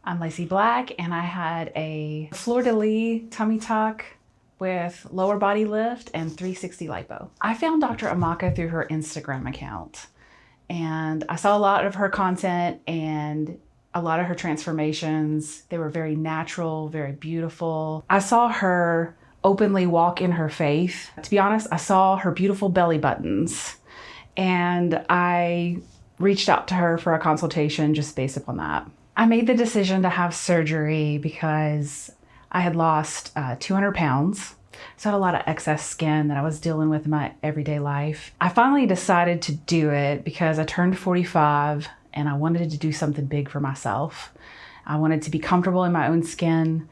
I'm Lacey Black, and I had a fleur-de-lis tummy tuck with lower body lift and 360 lipo. I found Dr. Amaka through her Instagram account, and I saw a lot of her content and a lot of her transformations. They were very natural, very beautiful. I saw her openly walk in her faith. To be honest, I saw her beautiful belly buttons, and I reached out to her for a consultation just based upon that. I made the decision to have surgery because I had lost 200 pounds. So I had a lot of excess skin that I was dealing with in my everyday life. I finally decided to do it because I turned 45 and I wanted to do something big for myself. I wanted to be comfortable in my own skin,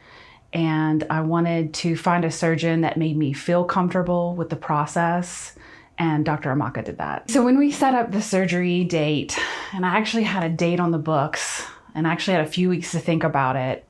and I wanted to find a surgeon that made me feel comfortable with the process. And Dr. Amaka did that. So when we set up the surgery date, and I actually had a date on the books, and I actually had a few weeks to think about it,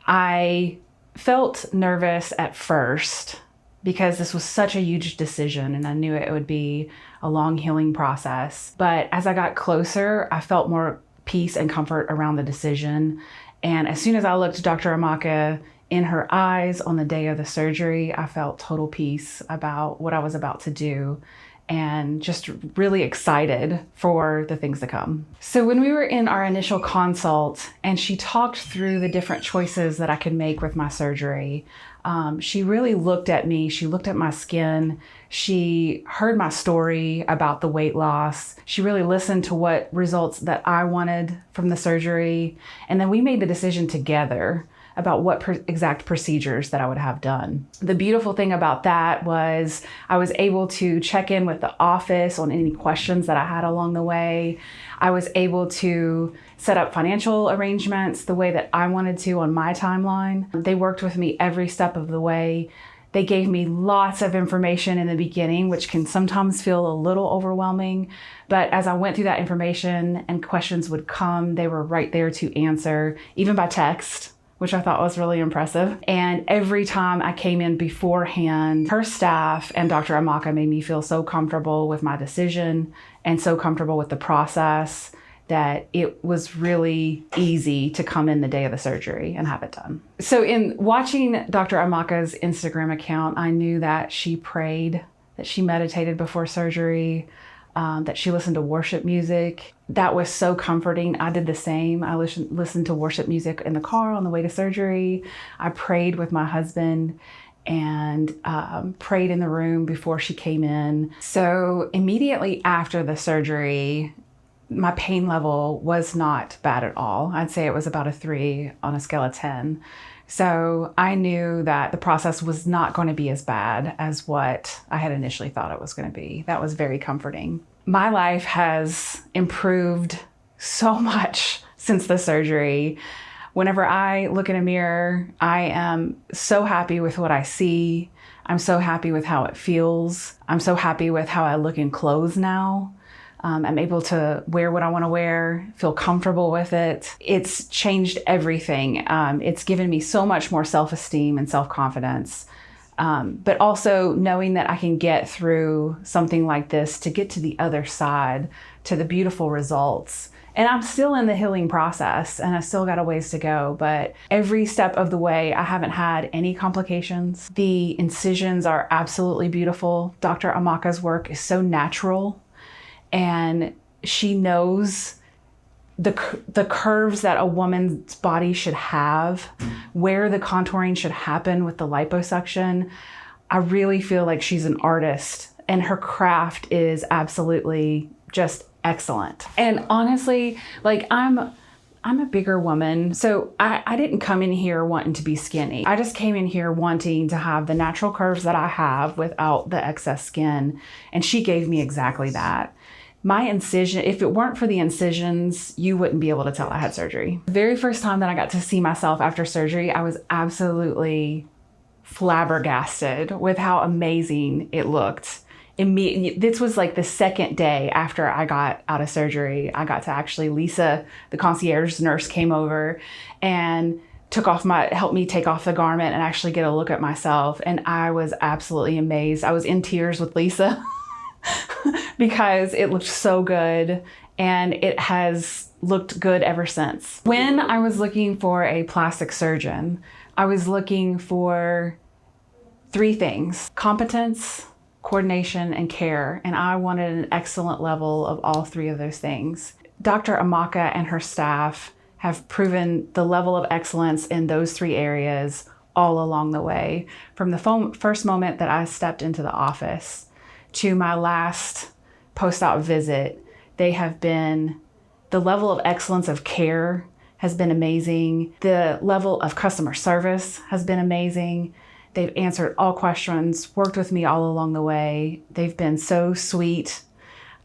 I felt nervous at first because this was such a huge decision and I knew it would be a long healing process. But as I got closer, I felt more peace and comfort around the decision. And as soon as I looked Dr. Amaka in her eyes on the day of the surgery, I felt total peace about what I was about to do and just really excited for the things to come. So when we were in our initial consult and she talked through the different choices that I could make with my surgery, she really looked at me, she looked at my skin, she heard my story about the weight loss, she really listened to what results that I wanted from the surgery, and then we made the decision together about what exact procedures that I would have done. The beautiful thing about that was I was able to check in with the office on any questions that I had along the way. I was able to set up financial arrangements the way that I wanted to on my timeline. They worked with me every step of the way. They gave me lots of information in the beginning, which can sometimes feel a little overwhelming. But as I went through that information and questions would come, they were right there to answer, even by text, which I thought was really impressive. And every time I came in beforehand, her staff and Dr. Amaka made me feel so comfortable with my decision and so comfortable with the process that it was really easy to come in the day of the surgery and have it done. So in watching Dr. Amaka's Instagram account, I knew that she prayed, that she meditated before surgery, that she listened to worship music. That was so comforting. I did the same. I listened to worship music in the car on the way to surgery. I prayed with my husband and prayed in the room before she came in. So immediately after the surgery, my pain level was not bad at all. I'd say it was about a 3 on a scale of 10. So I knew that the process was not going to be as bad as what I had initially thought it was going to be. That was very comforting. My life has improved so much since the surgery. Whenever I look in a mirror, I am so happy with what I see. I'm so happy with how it feels. I'm so happy with how I look in clothes now. I'm able to wear what I want to wear, feel comfortable with it. It's changed everything. It's given me so much more self-esteem and self-confidence. But also knowing that I can get through something like this to get to the other side, to the beautiful results. And I'm still in the healing process and I still got a ways to go, but every step of the way, I haven't had any complications. The incisions are absolutely beautiful. Dr. Amaka's work is so natural, and she knows the curves that a woman's body should have, where the contouring should happen with the liposuction. I really feel like she's an artist, and her craft is absolutely just excellent. And honestly, like I'm a bigger woman, so I didn't come in here wanting to be skinny. I just came in here wanting to have the natural curves that I have without the excess skin, and she gave me exactly that. My incision, if it weren't for the incisions, you wouldn't be able to tell I had surgery. The very first time that I got to see myself after surgery, I was absolutely flabbergasted with how amazing it looked. This was like the second day after I got out of surgery. I got to actually, Lisa, the concierge nurse, came over and helped me take off the garment and actually get a look at myself. And I was absolutely amazed. I was in tears with Lisa because it looked so good, and it has looked good ever since. When I was looking for a plastic surgeon, I was looking for 3 things: competence, coordination, and care. And I wanted an excellent level of all 3 of those things. Dr. Amaka and her staff have proven the level of excellence in those 3 areas all along the way. From the first moment that I stepped into the office to my last post-op visit, the level of excellence of care has been amazing. The level of customer service has been amazing. They've answered all questions, worked with me all along the way. They've been so sweet.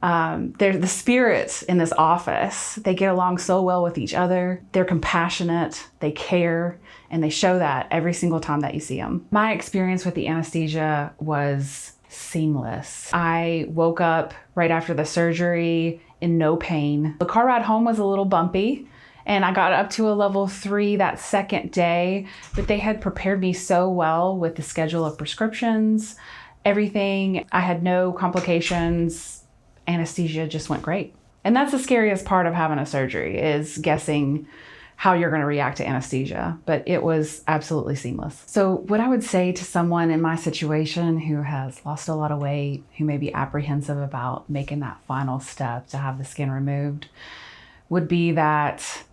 They're the spirits in this office. They get along so well with each other. They're compassionate, they care, and they show that every single time that you see them. My experience with the anesthesia was seamless. I woke up right after the surgery in no pain. The car ride home was a little bumpy, and I got up to a level 3 that second day, but they had prepared me so well with the schedule of prescriptions, everything. I had no complications. Anesthesia just went great. And that's the scariest part of having a surgery, is guessing how you're going to react to anesthesia, but it was absolutely seamless. So what I would say to someone in my situation who has lost a lot of weight, who may be apprehensive about making that final step to have the skin removed, would be that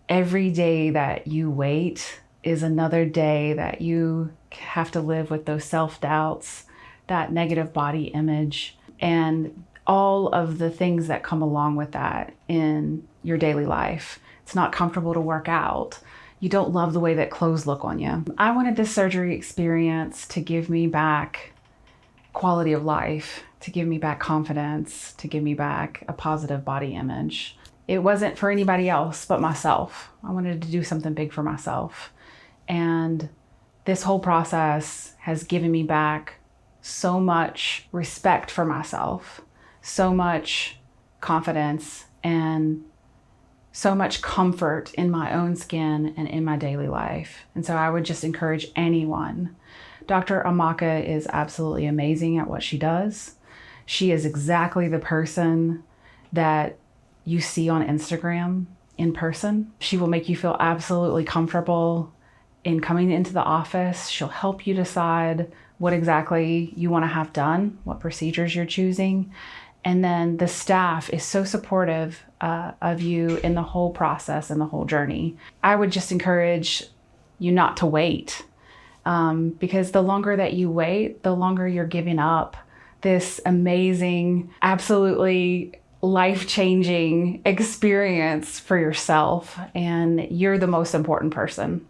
every day that you wait is another day that you have to live with those self-doubts, that negative body image, and all of the things that come along with that in your daily life. It's not comfortable to work out. You don't love the way that clothes look on you. I wanted this surgery experience to give me back quality of life, to give me back confidence, to give me back a positive body image. It wasn't for anybody else but myself. I wanted to do something big for myself. And this whole process has given me back so much respect for myself, so much confidence, and so much comfort in my own skin and in my daily life. And so I would just encourage anyone. Dr. Amaka is absolutely amazing at what she does. She is exactly the person that you see on Instagram in person. She will make you feel absolutely comfortable in coming into the office. She'll help you decide what exactly you want to have done, what procedures you're choosing. And then the staff is so supportive of you in the whole process and the whole journey. I would just encourage you not to wait, because the longer that you wait, the longer you're giving up this amazing, absolutely life-changing experience for yourself. And you're the most important person.